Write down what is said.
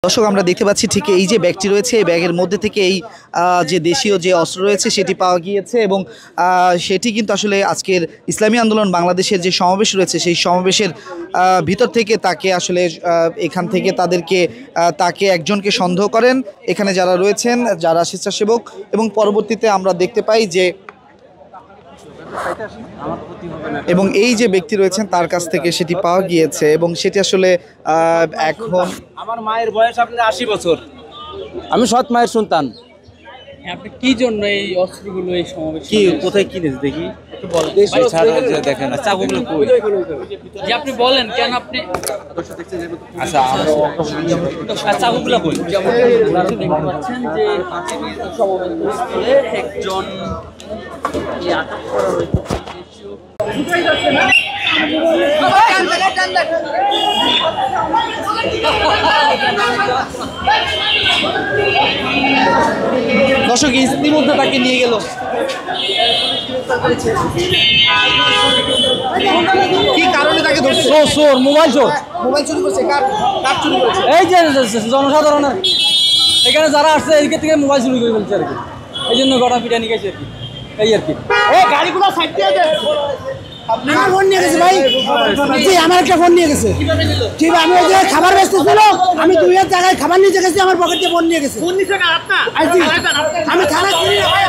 দর্শক আমরা দেখতে পাচ্ছি ঠিক এই যে ব্যাগটি রয়েছে এই ব্যাগের মধ্যে থেকে এই যে দেশীয় যে অস্ত্র রয়েছে সেটি পাওয়া গিয়েছে এবং সেটি কিন্তু আসলে আজকের ইসলামী আন্দোলন বাংলাদেশের যে সমাবেশ রয়েছে সেই সমাবেশের ভিতর থেকে তাকে আসলে এখান থেকে তাকে একজনকে সন্দেহ করেন এখানে যারা রয়েছেন যারা স্বেচ্ছাসেবক এবং পরবর্তীতে আমরা দেখতে পাই যে এবং এই যে ব্যক্তি রয়েছেন তার কাছ থেকে সেটি পাওয়া গিয়েছে এবং সেটি আসলে এখন আমার মায়ের বয়স আপনার 80 বছর, আমি সৎ মায়ের সন্তান। আপনি কি জন্য এই অস্ত্রগুলো এই সমাবেশ কি কোথায় কিনেছ দেখি একটু বলেন। দেখেন চাকুগুলো কই যে আপনি বলেন কেন আপনি আচ্ছা চাকুগুলো কই দেখতে পাচ্ছেন যে সমাবেশে একজন আটক করা হয়েছে। দর্শক ইতিমধ্যে তাকে নিয়ে গেল কি কারণে তাকে ধরছে? চোর মোবাইল চোর মোবাইল চুরি করছে। কার চুরি করেছে? এই যে জনসাধারণের এখানে যারা আসছে এদিকে থেকে মোবাইল চুরি করে ফেলছে আর কি, এই জন্য গড়া পিটা নিয়ে গেছে আর কি, এই আর কি। এই গাড়িগুলো সাইড দিয়ে দে। আমার ফোন নিয়ে গেছে ভাই, জি আমার একটা ফোন নিয়ে গেছে। ঠিক আমি ওই যে খাবার ব্যস্ত ছিল, আমি দুই জায়গায় খাবার নিতে গেছি, আমার পকেট দিয়ে ফোন নিয়ে গেছে। ফোন নিছে কার? আপনার? আমি থানা চিনি না ভাই।